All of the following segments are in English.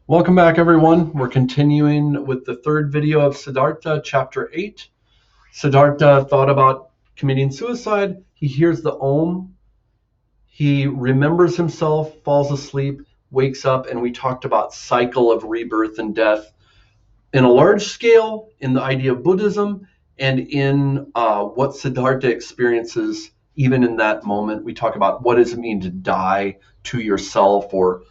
Welcome back, everyone. We're continuing with the third video of Siddhartha Chapter 8. Siddhartha thought about committing suicide. He hears the Om. He remembers himself, falls asleep, wakes up, and we talked about cycle of rebirth and death in a large scale, in the idea of Buddhism, and in what Siddhartha experiences even in that moment. We talk about what does it mean to die to yourself or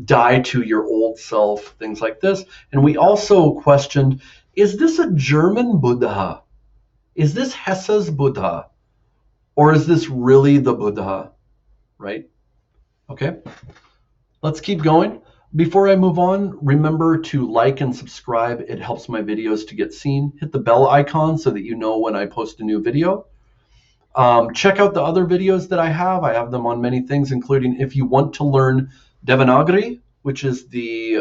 die to your old self, things like this. And we also questioned, is this a German Buddha? Is this Hesse's Buddha? Or is this really the Buddha? Right? Okay, let's keep going. Before I move on, remember to like and subscribe. It helps my videos to get seen. Hit the bell icon so that you know when I post a new video. Check out the other videos that I have. I have them on many things, including if you want to learn Devanagari, which is the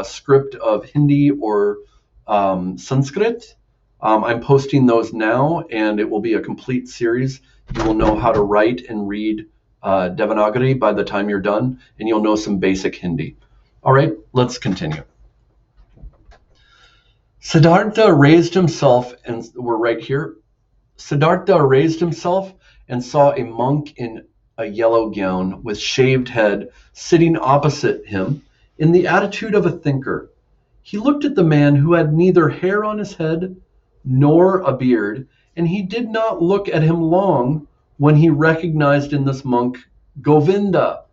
script of Hindi or Sanskrit. I'm posting those now, and it will be a complete series. You will know how to write and read Devanagari by the time you're done, and you'll know some basic Hindi. All right, let's continue. Siddhartha raised himself, and we're right here. Siddhartha raised himself and saw a monk in a yellow gown with shaved head sitting opposite him in the attitude of a thinker. He looked at the man who had neither hair on his head nor a beard, and he did not look at him long when he recognized in this monk Govinda,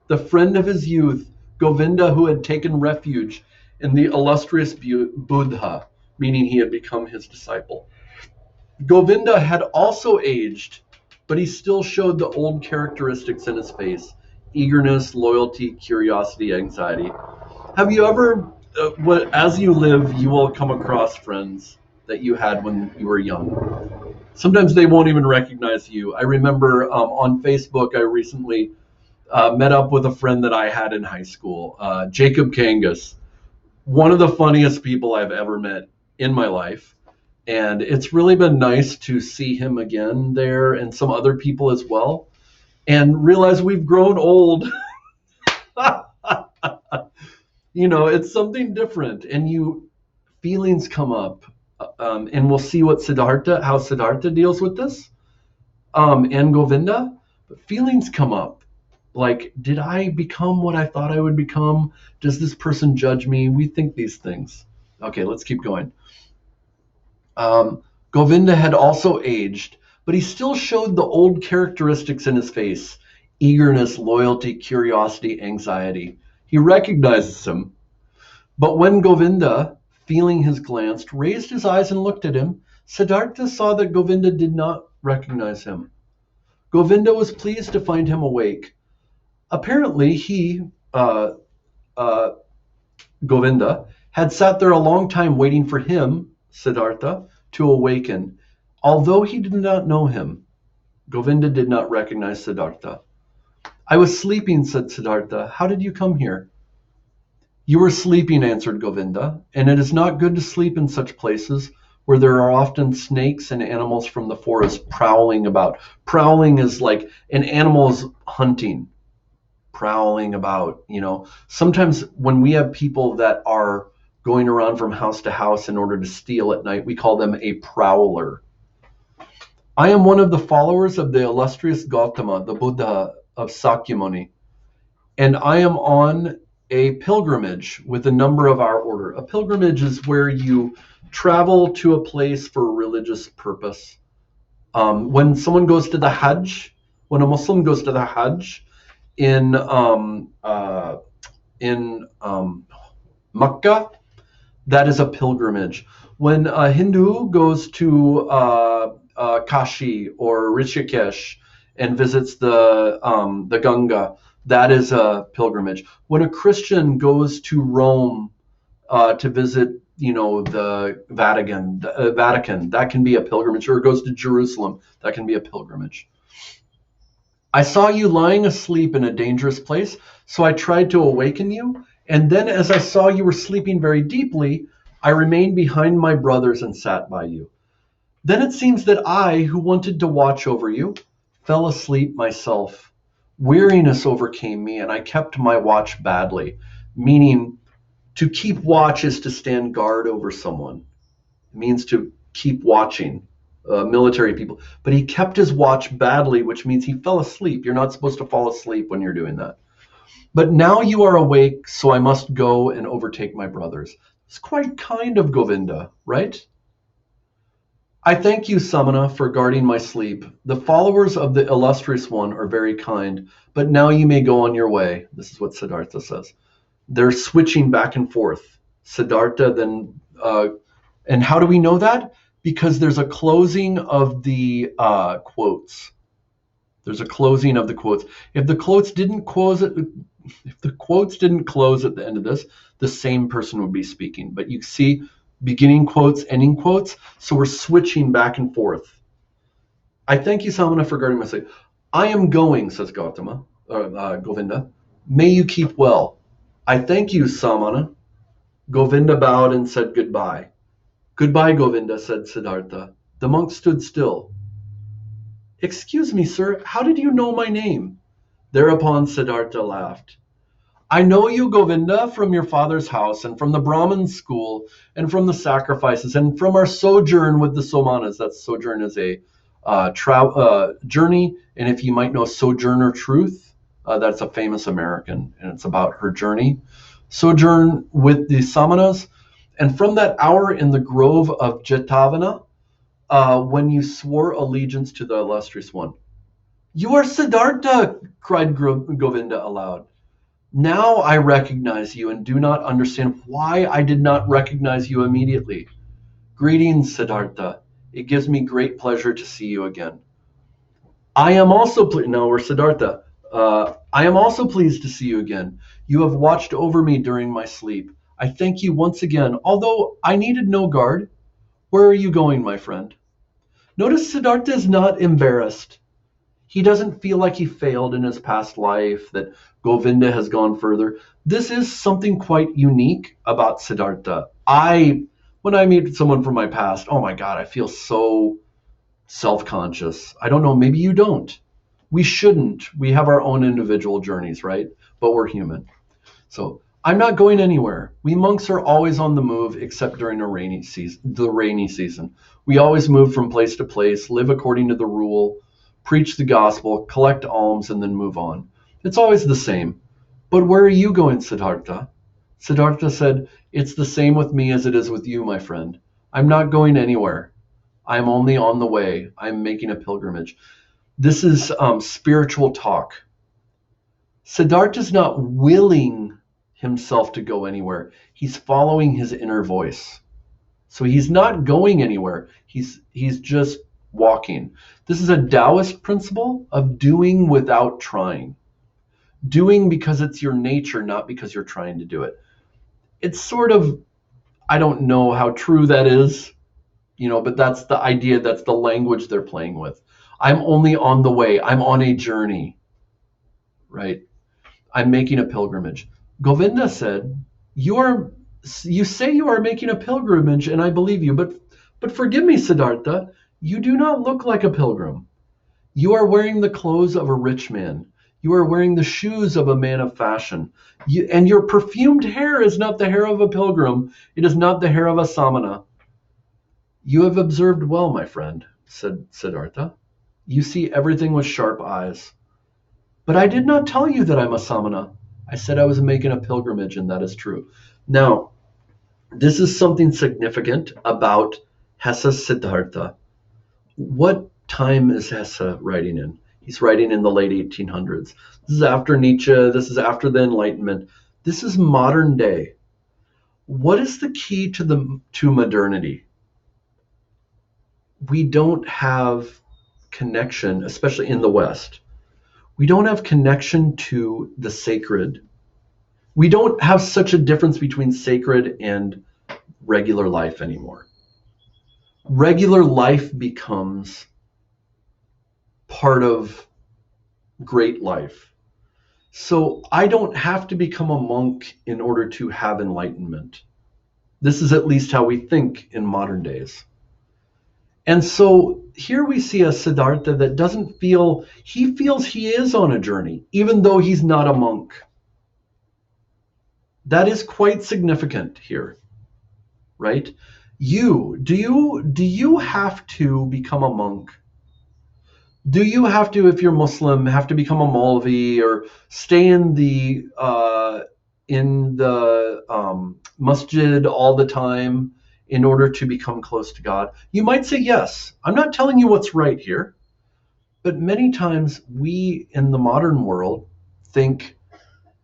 the friend of his youth, Govinda who had taken refuge in the illustrious Buddha, meaning he had become his disciple. Govinda had also aged, but he still showed the old characteristics in his face: eagerness, loyalty, curiosity, anxiety. Have you ever, as you live, you will come across friends that you had when you were young. Sometimes they won't even recognize you. I remember on Facebook, I recently met up with a friend that I had in high school, Jacob Kangas, one of the funniest people I've ever met in my life. And it's really been nice to see him again there and some other people as well, and realize we've grown old. It's something different, and feelings come up, and we'll see how Siddhartha deals with this, and Govinda. But feelings come up, like, did I become what I thought I would become? Does this person judge me? We think these things. Okay, let's keep going. Govinda had also aged, but he still showed the old characteristics in his face: eagerness, loyalty, curiosity, anxiety. He recognizes him. But when Govinda, feeling his glance, raised his eyes and looked at him, Siddhartha saw that Govinda did not recognize him. Govinda was pleased to find him awake. Apparently, Govinda, had sat there a long time waiting for him, Siddhartha, to awaken. Although he did not know him, Govinda did not recognize Siddhartha. I was sleeping, said Siddhartha. How did you come here? You were sleeping, answered Govinda, and it is not good to sleep in such places where there are often snakes and animals from the forest prowling about. Prowling is like an animal is hunting, prowling about. Sometimes when we have people that are going around from house to house in order to steal at night, we call them a prowler. I am one of the followers of the illustrious Gautama, the Buddha of Sakyamuni, and I am on a pilgrimage with a number of our order. A pilgrimage is where you travel to a place for a religious purpose. When someone goes to the Hajj, when a Muslim goes to the Hajj in Makkah, that is a pilgrimage. When a Hindu goes to Kashi or Rishikesh and visits the Ganga, that is a pilgrimage. When a Christian goes to Rome to visit, the Vatican, that can be a pilgrimage. Or goes to Jerusalem, that can be a pilgrimage. I saw you lying asleep in a dangerous place, so I tried to awaken you. And then as I saw you were sleeping very deeply, I remained behind my brothers and sat by you. Then it seems that I, who wanted to watch over you, fell asleep myself. Weariness overcame me, and I kept my watch badly, meaning To keep watch is to stand guard over someone. It means to keep watching, military people. But he kept his watch badly, which means he fell asleep. You're not supposed to fall asleep when you're doing that. But now you are awake, so I must go and overtake my brothers. It's quite kind of Govinda, right? I thank you, Samana, for guarding my sleep. The followers of the illustrious one are very kind, but now you may go on your way. This is what Siddhartha says. They're switching back and forth. Siddhartha then, and how do we know that? Because there's a closing of the quotes. There's a closing of the quotes. If the quotes didn't close it, if the quotes didn't close at the end of this, the same person would be speaking. But you see, beginning quotes, ending quotes. So we're switching back and forth. I thank you, Samana, for guarding my sleep. I am going, says Govinda. May you keep well. I thank you, Samana. Govinda bowed and said goodbye. Goodbye, Govinda, said Siddhartha. The monk stood still. Excuse me, sir, how did you know my name? Thereupon Siddhartha laughed. I know you, Govinda, from your father's house, and from the Brahmin school, and from the sacrifices, and from our sojourn with the Somanas. That sojourn is a journey, and if you might know Sojourner Truth, that's a famous American, and it's about her journey. Sojourn with the Samanas, and from that hour in the grove of Jetavana, when you swore allegiance to the illustrious one. You are Siddhartha, cried Govinda aloud. Now I recognize you and do not understand why I did not recognize you immediately. Greetings, Siddhartha. It gives me great pleasure to see you again. I am also now we're Siddhartha. I am also pleased to see you again. You have watched over me during my sleep. I thank you once again, although I needed no guard. Where are you going, my friend? Notice Siddhartha is not embarrassed. He doesn't feel like he failed in his past life, that Govinda has gone further. This is something quite unique about Siddhartha. When I meet someone from my past, oh my God, I feel so self-conscious. I don't know, maybe you don't. We shouldn't. We have our own individual journeys, right? But we're human. So I'm not going anywhere. We monks are always on the move, except during the rainy season. We always move from place to place, live according to the rule, preach the gospel, collect alms, and then move on. It's always the same. But where are you going, Siddhartha? Siddhartha said, it's the same with me as it is with you, my friend. I'm not going anywhere. I'm only on the way. I'm making a pilgrimage. This is spiritual talk. Siddhartha's not willing himself to go anywhere. He's following his inner voice. So he's not going anywhere. He's just walking. This is a Taoist principle of doing without trying. Doing because it's your nature, not because you're trying to do it. It's sort of, I don't know how true that is, but that's the idea, that's the language they're playing with. I'm only on the way. I'm on a journey, right? I'm making a pilgrimage. Govinda said, you say you are making a pilgrimage, and I believe you, but forgive me, Siddhartha, you do not look like a pilgrim. You are wearing the clothes of a rich man. You are wearing the shoes of a man of fashion. And your perfumed hair is not the hair of a pilgrim. It is not the hair of a samana. You have observed well, my friend, said Siddhartha. You see everything with sharp eyes. But I did not tell you that I'm a samana. I said I was making a pilgrimage, and that is true. Now, this is something significant about Hesse Siddhartha. What time is Hesse writing in? He's writing in the late 1800s. This is after Nietzsche. This is after the Enlightenment. This is modern day. What is the key to modernity? We don't have connection, especially in the West. We don't have connection to the sacred. We don't have such a difference between sacred and regular life anymore. Regular life becomes part of great life. So I don't have to become a monk in order to have enlightenment. This is at least how we think in modern days. And so here we see a Siddhartha that doesn't feel, he feels he is on a journey, even though he's not a monk. That is quite significant here, right? Do you have to become a monk? Do you have to, if you're Muslim, have to become a Maulvi or stay in the masjid all the time in order to become close to God? You might say yes. I'm not telling you what's right here, but many times we in the modern world think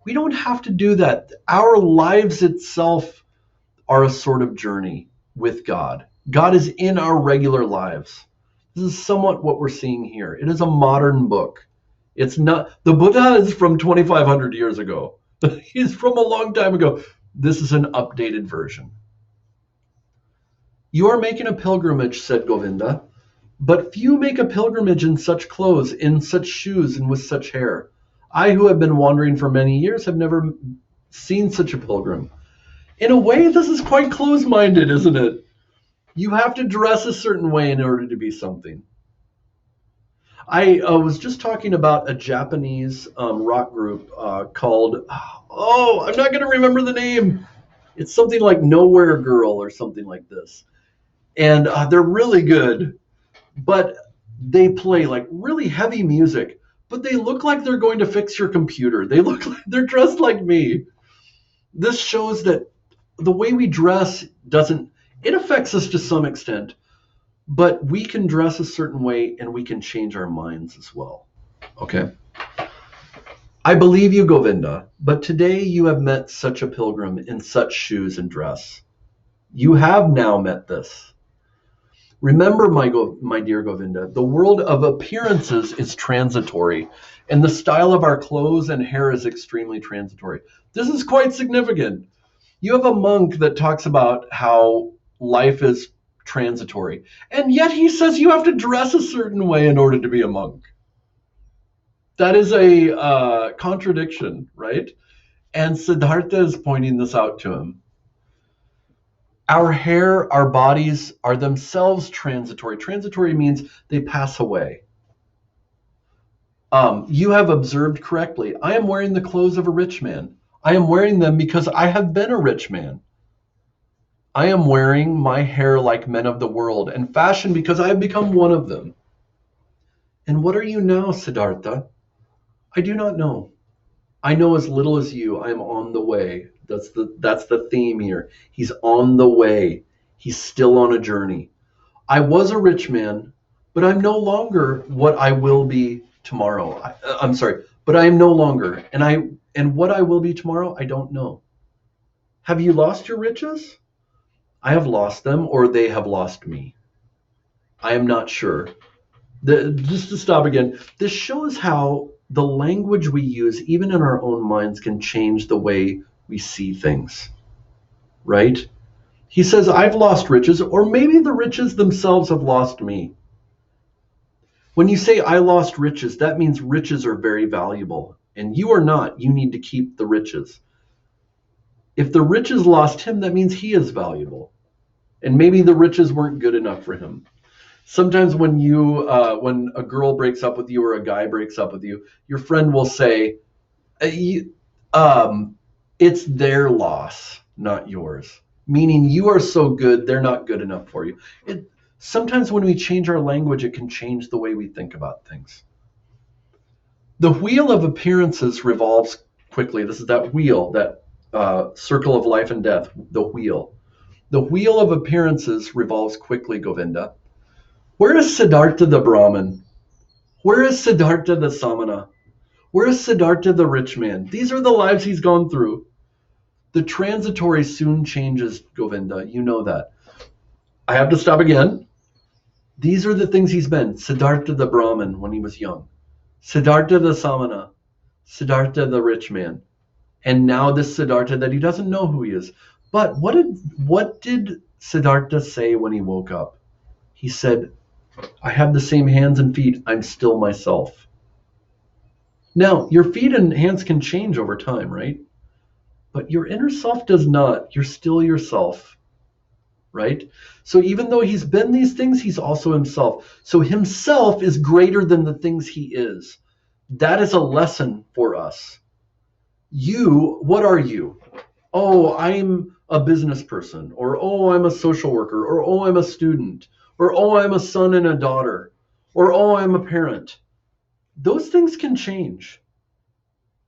we don't have to do that. Our lives itself are a sort of journey with God. God is in our regular lives. This is somewhat what we're seeing here. It is a modern book. It's not, the Buddha is from 2,500 years ago. He's from a long time ago. This is an updated version. You are making a pilgrimage, said Govinda, but few make a pilgrimage in such clothes, in such shoes, and with such hair. I, who have been wandering for many years, have never seen such a pilgrim. In a way, this is quite close-minded, isn't it? You have to dress a certain way in order to be something. I was just talking about a Japanese rock group called, I'm not going to remember the name. It's something like Nowhere Girl or something like this. And they're really good, but they play like really heavy music, but they look like they're going to fix your computer. They look like they're dressed like me. This shows that the way we dress it affects us to some extent, but we can dress a certain way and we can change our minds as well. Okay. I believe you, Govinda, but today you have met such a pilgrim in such shoes and dress. You have now met this. Remember, my dear Govinda, the world of appearances is transitory, and the style of our clothes and hair is extremely transitory. This is quite significant. You have a monk that talks about how life is transitory, and yet he says you have to dress a certain way in order to be a monk. That is a contradiction, right? And Siddhartha is pointing this out to him. Our hair, our bodies are themselves transitory. Transitory means they pass away. You have observed correctly. I am wearing the clothes of a rich man. I am wearing them because I have been a rich man. I am wearing my hair like men of the world and fashion because I have become one of them. And what are you now, Siddhartha? I do not know. I know as little as you. I am on the way. That's the theme here. He's on the way. He's still on a journey. I was a rich man, but I'm no longer what I will be tomorrow. I'm sorry, but I am no longer. And what I will be tomorrow, I don't know. Have you lost your riches? I have lost them, or they have lost me. I am not sure. Just to stop again, this shows how the language we use, even in our own minds, can change the way we see things, right? He says, I've lost riches, or maybe the riches themselves have lost me. When you say I lost riches, that means riches are very valuable, and you are not. You need to keep the riches. If the riches lost him, that means he is valuable, and maybe the riches weren't good enough for him. Sometimes when a girl breaks up with you or a guy breaks up with you, your friend will say, it's their loss, not yours. Meaning you are so good, they're not good enough for you. Sometimes when we change our language, it can change the way we think about things. The wheel of appearances revolves quickly. This is that wheel, that circle of life and death, the wheel. The wheel of appearances revolves quickly, Govinda. Where is Siddhartha the Brahmin? Where is Siddhartha the Samana? Where is Siddhartha the rich man? These are the lives he's gone through. The transitory soon changes, Govinda. You know that. I have to stop again. These are the things he's been. Siddhartha the Brahmin when he was young. Siddhartha the Samana. Siddhartha the rich man. And now this Siddhartha that he doesn't know who he is. But what did Siddhartha say when he woke up? He said, I have the same hands and feet. I'm still myself. Now, your feet and hands can change over time, right? But your inner self does not. You're still yourself, right? So even though he's been these things, he's also himself. So himself is greater than the things he is. That is a lesson for us. You, what are you? Oh, I'm a business person, or oh, I'm a social worker, or oh, I'm a student, or oh, I'm a son and a daughter, or oh, I'm a parent. Those things can change.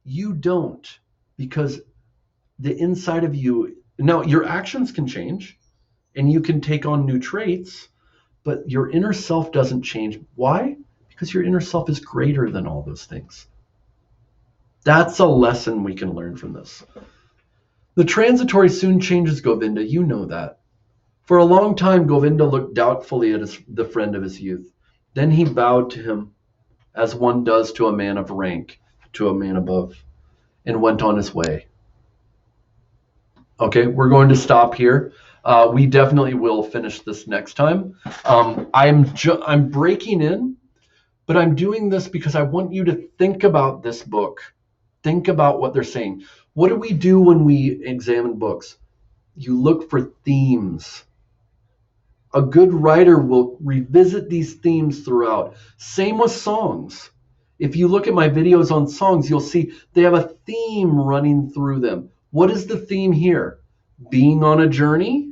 You don't, because the inside of you, now your actions can change and you can take on new traits, but your inner self doesn't change. Why? Because your inner self is greater than all those things. That's a lesson we can learn from this. The transitory soon changes Govinda, you know that. For a long time, Govinda looked doubtfully at the friend of his youth. Then he bowed to him, as one does to a man of rank, to a man above, and went on his way. Okay, we're going to stop here. We definitely will finish this next time. I'm breaking in, but I'm doing this because I want you to think about this book. Think about what they're saying. What do we do when we examine books? You look for themes. A good writer will revisit these themes throughout. Same with songs. If you look at my videos on songs, you'll see they have a theme running through them. What is the theme here? Being on a journey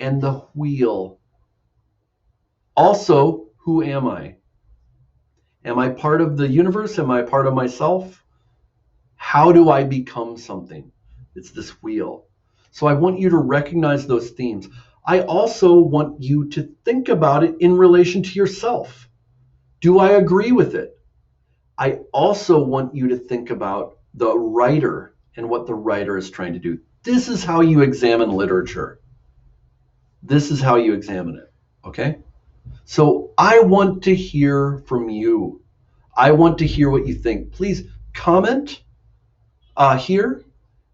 and the wheel. Also, who am I? Am I part of the universe? Am I part of myself? How do I become something? It's this wheel. So I want you to recognize those themes. I also want you to think about it in relation to yourself. Do I agree with it? I also want you to think about the writer and what the writer is trying to do. This is how you examine literature. This is how you examine it. Okay? So I want to hear from you. I want to hear what you think. Please comment here,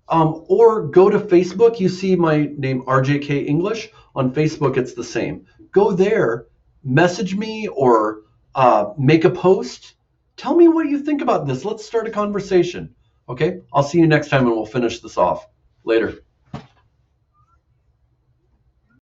or go to Facebook. You see my name, RJK English. On Facebook, it's the same. Go there, message me, or make a post. Tell me what you think about this. Let's start a conversation. Okay? I'll see you next time and we'll finish this off. Later.